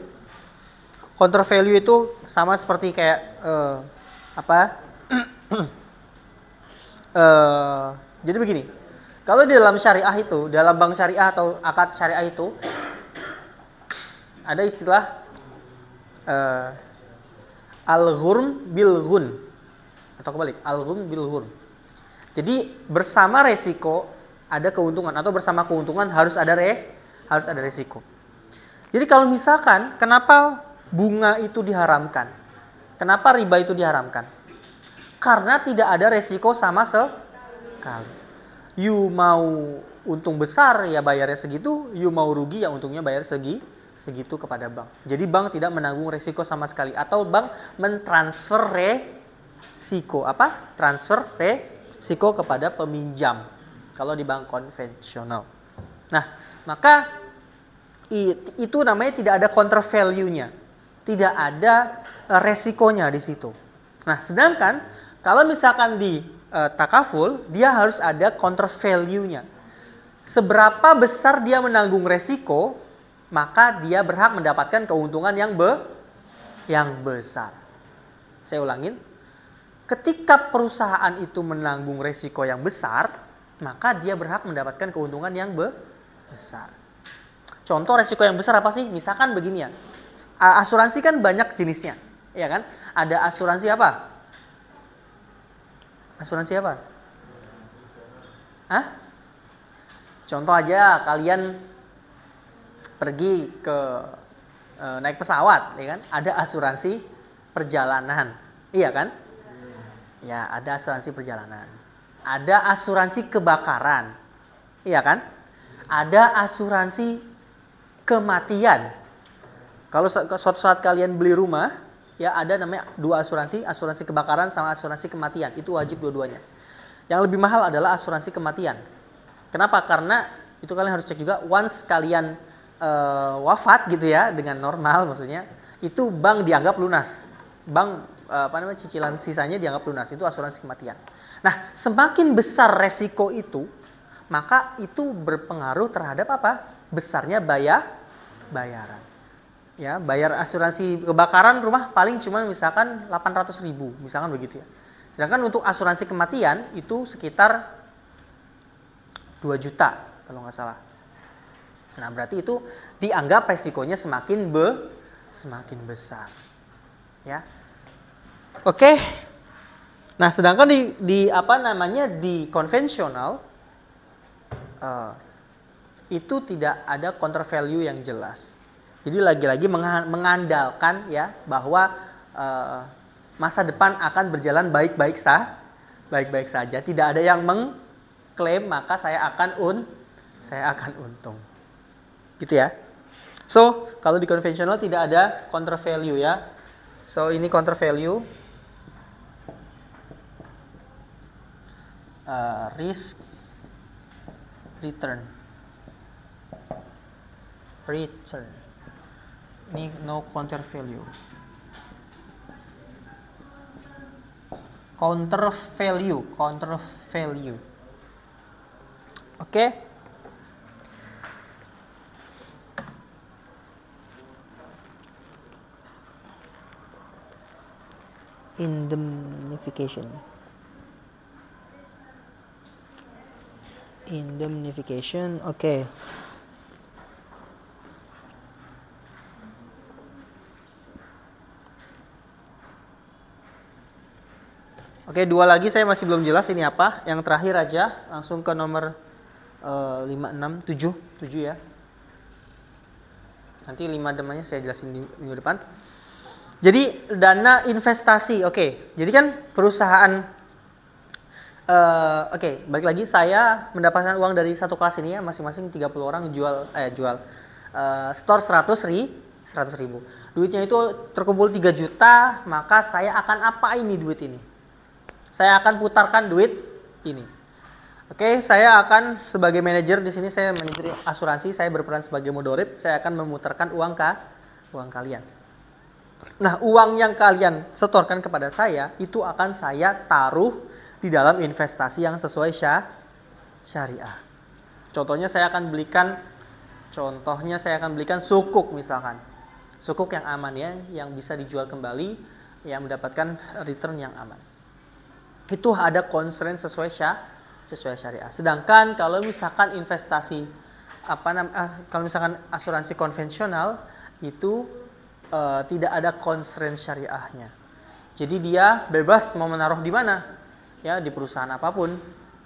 Counter value itu sama seperti kayak jadi begini. Kalau di dalam syariah itu, dalam bank syariah atau akad syariah itu ada istilah al-ghurm bil ghun, atau kebalik, al-ghurm bil ghurm. Jadi bersama resiko ada keuntungan, atau bersama keuntungan harus ada resiko. Jadi kalau misalkan kenapa bunga itu diharamkan? Kenapa riba itu diharamkan? Karena tidak ada resiko sama sekali. You mau untung besar ya bayarnya segitu, you mau rugi ya untungnya bayar segitu kepada bank. Jadi bank tidak menanggung resiko sama sekali, atau bank mentransfer resiko transfer resiko kepada peminjam. Kalau di bank konvensional. Nah, maka itu namanya tidak ada counter value-nya. Tidak ada resikonya di situ. Nah, sedangkan kalau misalkan di takaful, dia harus ada counter value-nya. Seberapa besar dia menanggung resiko, maka dia berhak mendapatkan keuntungan yang besar. Saya ulangin. Ketika perusahaan itu menanggung resiko yang besar, maka dia berhak mendapatkan keuntungan yang besar. Contoh resiko yang besar apa sih? Misalkan begini ya, asuransi kan banyak jenisnya, ya kan? Ada asuransi apa? Asuransi apa? Contoh aja, kalian pergi ke naik pesawat, ya kan? Ada asuransi perjalanan, iya kan? Ya, ada asuransi perjalanan. Ada asuransi kebakaran, iya kan? Ada asuransi kematian. Kalau suatu saat kalian beli rumah, ya ada namanya 2 asuransi kebakaran sama asuransi kematian. Itu wajib dua-duanya. Yang lebih mahal adalah asuransi kematian. Kenapa? Karena Itu kalian harus cek juga. Once kalian wafat gitu ya dengan normal maksudnya, itu bank dianggap lunas. Bank cicilan sisanya dianggap lunas. Itu asuransi kematian. Nah, semakin besar resiko itu, maka itu berpengaruh terhadap apa? Besarnya bayaran. Ya, bayar asuransi kebakaran rumah paling cuma misalkan 800.000, misalkan begitu ya. Sedangkan untuk asuransi kematian itu sekitar 2 juta kalau nggak salah. Nah, berarti itu dianggap resikonya semakin besar. Ya. Oke. Nah, sedangkan di konvensional itu tidak ada counter value yang jelas. Jadi lagi-lagi mengandalkan ya bahwa masa depan akan berjalan baik-baik saja. Tidak ada yang mengklaim maka saya akan untung. Gitu ya. So, kalau di konvensional tidak ada counter value ya. So, ini counter value. Risk return. Ini no counter value. Counter value. Oke. Indemnification. Oke. Oke, 2 lagi saya masih belum jelas ini apa. Yang terakhir aja, langsung ke nomor 5, 6, 7 ya. Nanti 5 demanya saya jelasin di minggu depan. Jadi dana investasi, oke. Jadi kan perusahaan, balik lagi saya mendapatkan uang dari satu kelas ini ya, masing-masing 30 orang jual store 100.000. Duitnya itu terkumpul 3 juta, maka saya akan apa ini duit ini? Saya akan putarkan duit ini. Oke, saya akan sebagai manajer di sini, saya manajer asuransi, saya berperan sebagai mudorib, saya akan memutarkan uang kalian. Nah, uang yang kalian setorkan kepada saya itu akan saya taruh di dalam investasi yang sesuai syariah. Contohnya saya akan belikan sukuk misalkan. Sukuk yang aman ya, yang bisa dijual kembali, yang mendapatkan return yang aman. Itu ada constraint sesuai syariah. Sedangkan kalau misalkan investasi kalau misalkan asuransi konvensional itu tidak ada constraint syariahnya. Jadi dia bebas mau menaruh di mana, ya di perusahaan apapun,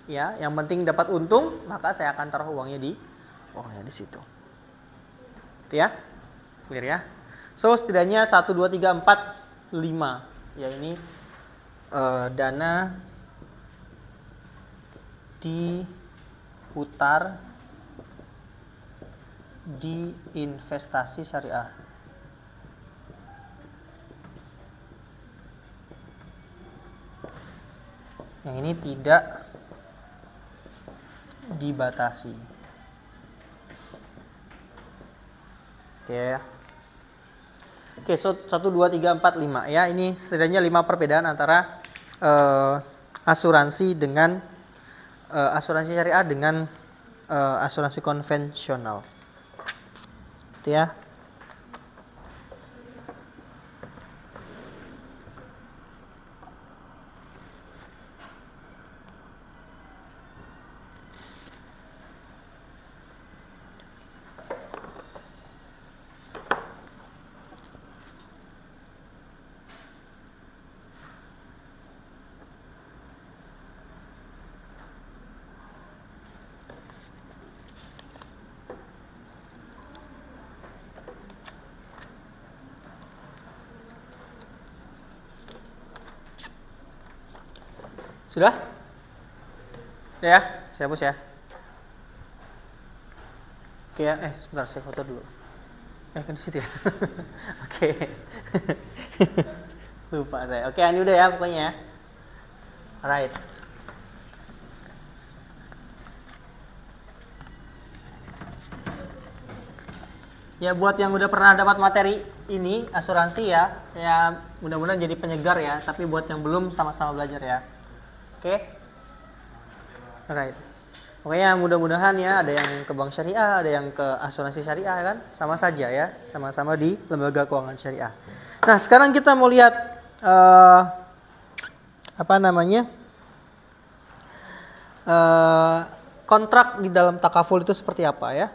ya yang penting dapat untung, maka saya akan taruh uangnya di situ. Itu ya, clear ya. So setidaknya 1, 2, 3, 4, 5 ya ini dana diputar di investasi syariah. Yang ini tidak dibatasi. Oke, so 1, 2, 3, 4, 5 ya. Ini setidaknya 5 perbedaan antara asuransi dengan asuransi syariah dengan asuransi konvensional. Itu ya. Sudah? Udah ya, saya hapus ya. Oke ya, sebentar saya foto dulu. Kan di situ ya. Oke. Lupa saya. Oke, ini udah ya pokoknya ya. Alright. Ya buat yang udah pernah dapat materi ini asuransi ya, ya mudah-mudahan jadi penyegar ya. Tapi buat yang belum sama-sama belajar ya. Oke? Alright. Pokoknya mudah-mudahan ya ada yang ke bank syariah, ada yang ke asuransi syariah kan, sama saja ya, sama-sama di lembaga keuangan syariah. Nah sekarang kita mau lihat kontrak di dalam takaful itu seperti apa ya.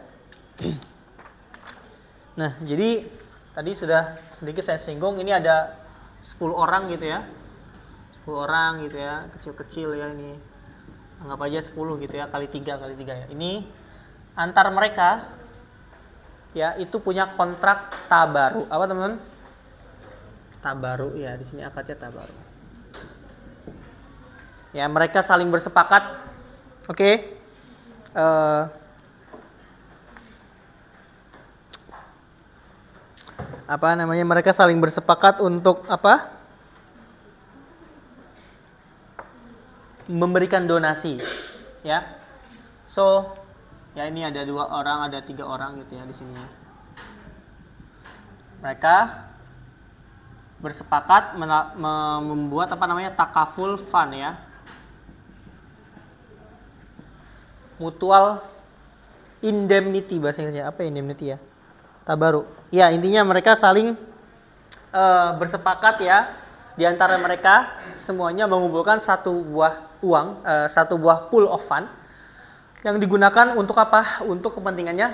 Nah, jadi tadi sudah sedikit saya singgung, ini ada 10 orang gitu ya. 10 orang gitu ya, kecil-kecil ya ini. Anggap aja 10 gitu ya, kali 3 ya. Ini antar mereka ya itu punya kontrak tabaru. Apa teman-teman? Tabaru ya, di sini akadnya tabaru. Ya, mereka saling bersepakat. Oke. Mereka saling bersepakat untuk apa? Memberikan donasi, ya. So, ya ini ada 2 orang, ada 3 orang gitu ya di sini. Mereka bersepakat membuat takaful fund ya. Mutual indemnity bahasa Inggrisnya. Apa indemnity ya? Tabaru. Ya, intinya mereka saling bersepakat ya, di antara mereka semuanya mengumpulkan satu buah uang, satu buah pool of fund yang digunakan untuk apa? Untuk kepentingannya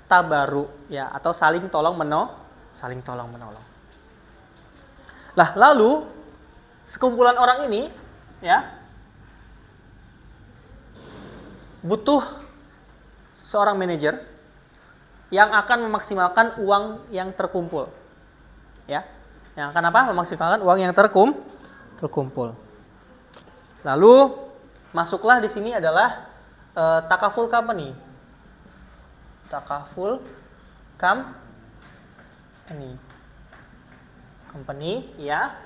tabaru ya, atau saling tolong menolong. Lah, lalu sekumpulan orang ini ya butuh seorang manajer yang akan memaksimalkan uang yang terkumpul. Ya. Yang akan apa? Memaksimalkan uang yang terkumpul. Lalu masuklah di sini adalah takaful company. Takaful company ya.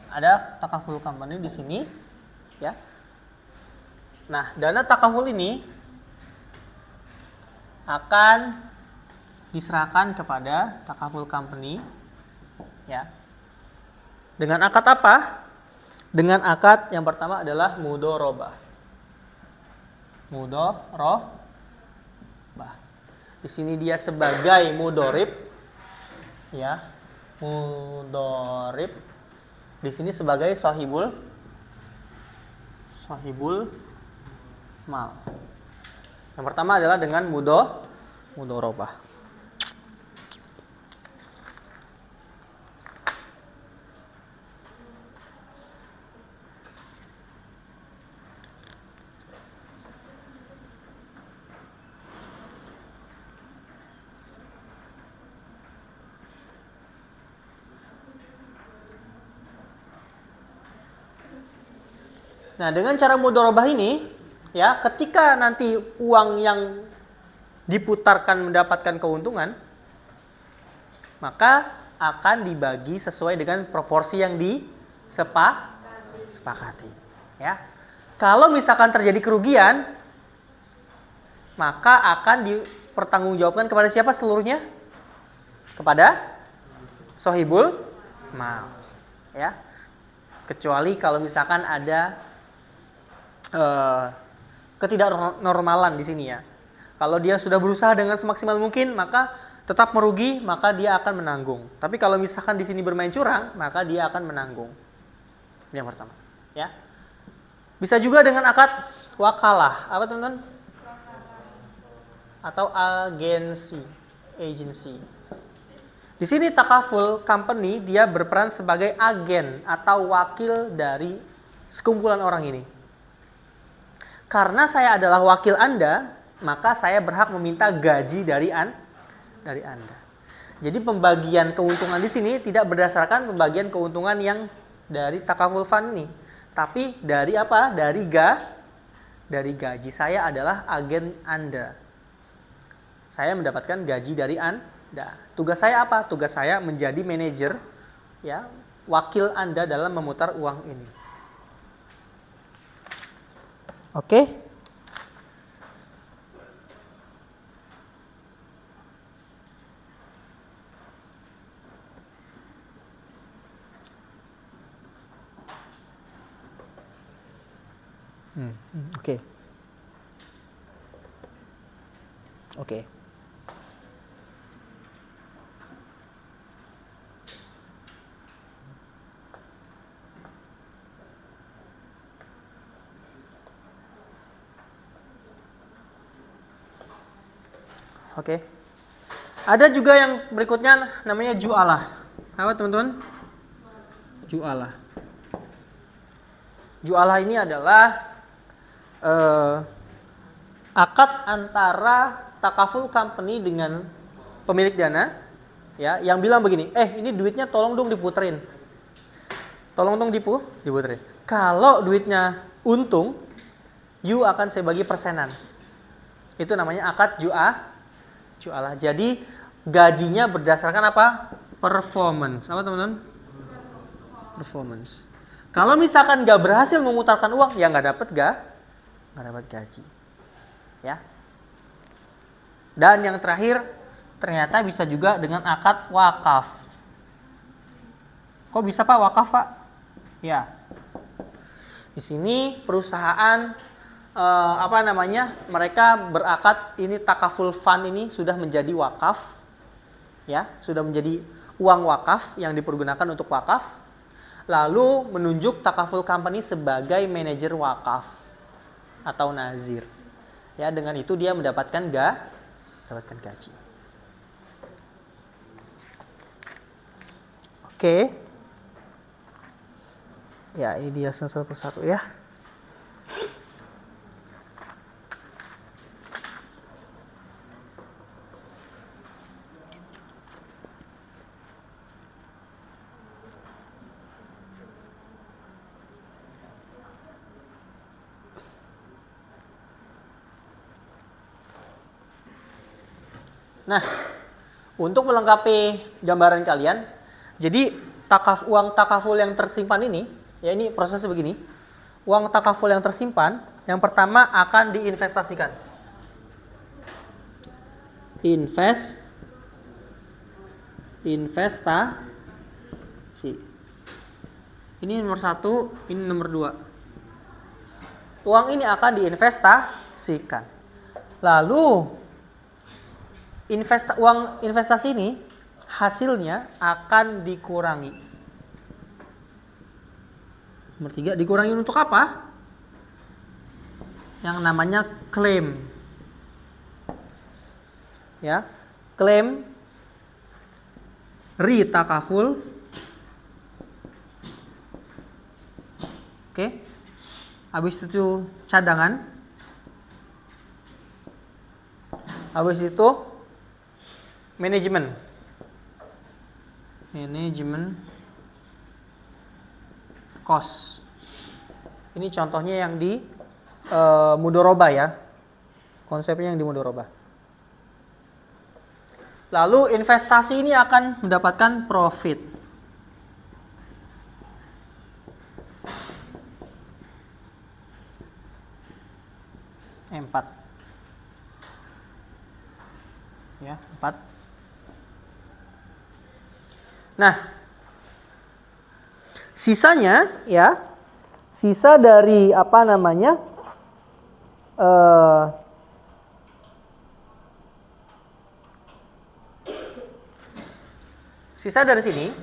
Ada takaful company di sini ya. Nah, dana takaful ini akan diserahkan kepada takaful company ya. Dengan akad apa? Dengan akad yang pertama adalah mudorobah. Di sini dia sebagai mudorib ya. Mudorib. Di sini sebagai sahibul mal. Yang pertama adalah dengan mudorobah. Nah, dengan cara mudorobah ini ya, ketika nanti uang yang diputarkan mendapatkan keuntungan, maka akan dibagi sesuai dengan proporsi yang disepakati. Ya. Kalau misalkan terjadi kerugian, maka akan dipertanggungjawabkan kepada siapa seluruhnya? Kepada sohibul mal. Ya. Kecuali kalau misalkan ada ketidaknormalan di sini ya. Kalau dia sudah berusaha dengan semaksimal mungkin, maka tetap merugi, maka dia akan menanggung. Tapi kalau misalkan di sini bermain curang, maka dia akan menanggung. Ini yang pertama, ya. Bisa juga dengan akad wakalah, apa teman-teman? Atau agency. Di sini takaful company dia berperan sebagai agen atau wakil dari sekumpulan orang ini. Karena saya adalah wakil Anda, maka saya berhak meminta gaji dari Anda. Jadi pembagian keuntungan di sini tidak berdasarkan pembagian keuntungan yang dari takaful fund ini, tapi dari apa? Dari gaji. Saya adalah agen Anda. Saya mendapatkan gaji dari Anda. Tugas saya apa? Tugas saya menjadi manajer, ya, wakil Anda dalam memutar uang ini. Oke. Oke. Oke. Oke. Ada juga yang berikutnya namanya ju'alah. Apa teman-teman? Ju'alah. Ju'alah ini adalah akad antara takaful company dengan pemilik dana, ya, yang bilang begini, ini duitnya tolong dong diputerin. Tolong dong diputerin. Kalau duitnya untung, you akan saya bagi persenan. Itu namanya akad ju'alah. Jadi gajinya berdasarkan apa? Performance. Apa teman-teman? Performance. Kalau misalkan nggak berhasil memutarkan uang, ya nggak dapat gaji. Ya. Dan yang terakhir, ternyata bisa juga dengan akad wakaf. Kok bisa Pak wakaf Pak? Ya. Di sini perusahaan mereka berakad ini takaful fund ini sudah menjadi wakaf, ya, sudah menjadi uang wakaf yang dipergunakan untuk wakaf, lalu menunjuk takaful company sebagai manajer wakaf atau nazir, ya, dengan itu dia mendapatkan gaji. Oke, ya ini dia satu persatu ya. Nah, untuk melengkapi gambaran kalian, jadi uang takaful yang tersimpan ini, ya ini prosesnya begini. Uang takaful yang tersimpan, yang pertama akan diinvestasikan. Investasi. Ini nomor 1, ini nomor 2. Uang ini akan diinvestasikan. Lalu uang investasi ini hasilnya akan dikurangi. Nomor 3, dikurangi untuk apa? Yang namanya klaim. Ya, klaim ritakaful. Oke. Habis itu cadangan. Habis itu manajemen cost. Ini contohnya yang di mudoroba ya, konsepnya yang di mudoroba. Lalu investasi ini akan mendapatkan profit. Empat. Ya, 4. Nah, sisanya ya, sisa dari sisa dari sini,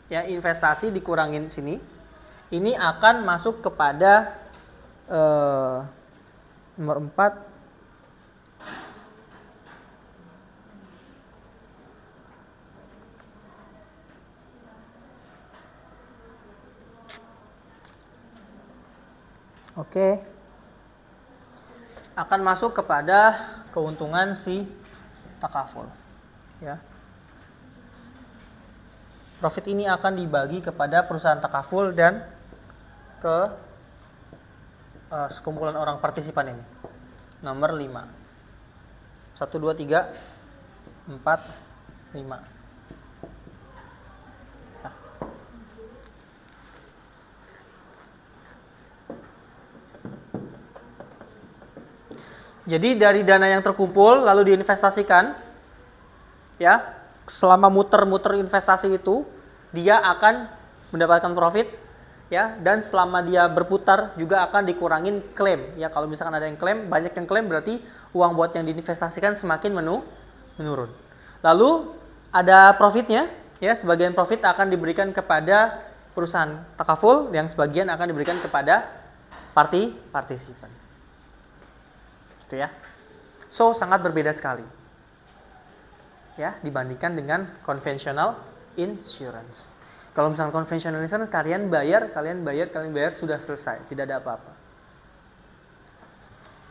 ya, investasi dikurangin sini, ini akan masuk kepada nomor 4. Oke. Akan masuk kepada keuntungan si takaful. Ya. Profit ini akan dibagi kepada perusahaan takaful dan ke sekumpulan orang partisipan ini. Nomor 5. 1, 2, 3, 4, 5. Jadi dari dana yang terkumpul lalu diinvestasikan, ya, selama muter-muter investasi itu dia akan mendapatkan profit, ya, dan selama dia berputar juga akan dikurangin klaim ya. Kalau misalkan ada yang klaim, banyak yang klaim, berarti uang buat yang diinvestasikan semakin menurun. Lalu ada profitnya ya, sebagian profit akan diberikan kepada perusahaan takaful, yang sebagian akan diberikan kepada partisipan. Gitu ya. So sangat berbeda sekali ya dibandingkan dengan conventional insurance. Kalau misalnya conventional insurance, kalian bayar sudah selesai, tidak ada apa-apa.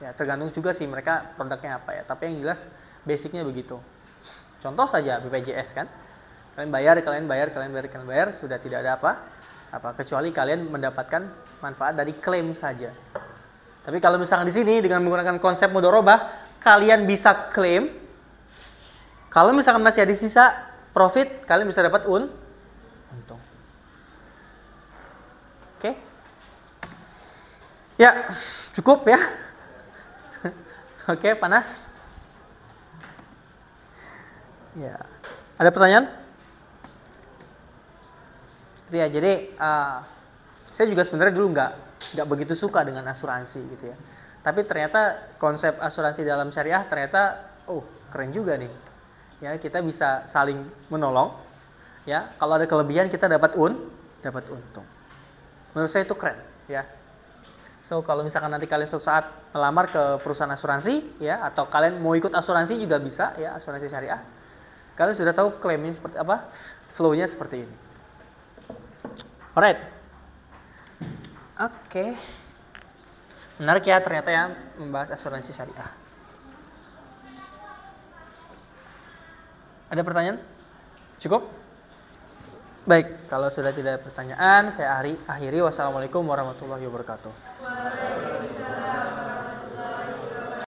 Ya, tergantung juga sih mereka produknya apa ya, tapi yang jelas basicnya begitu. Contoh saja BPJS kan, kalian bayar, sudah tidak ada apa kecuali kalian mendapatkan manfaat dari klaim saja. Tapi kalau misalkan di sini dengan menggunakan konsep mudharabah, kalian bisa klaim. Kalau misalkan masih ada sisa profit, kalian bisa dapat untung. Oke? Ya, cukup ya. Oke, panas. Ya, ada pertanyaan? Ya, jadi saya juga sebenarnya dulu nggak begitu suka dengan asuransi gitu ya. Tapi ternyata konsep asuransi dalam syariah ternyata keren juga nih. Ya, kita bisa saling menolong. Ya, kalau ada kelebihan kita dapat untung. Menurut saya itu keren ya. So kalau misalkan nanti kalian suatu saat melamar ke perusahaan asuransi ya, atau kalian mau ikut asuransi juga bisa ya, asuransi syariah. Kalian sudah tahu klaimnya seperti apa, flow-nya seperti ini. Alright. Oke. Menarik ya ternyata ya membahas asuransi syariah. Ada pertanyaan? Cukup? Baik, kalau sudah tidak ada pertanyaan, saya akhiri. Wassalamualaikum warahmatullahi wabarakatuh.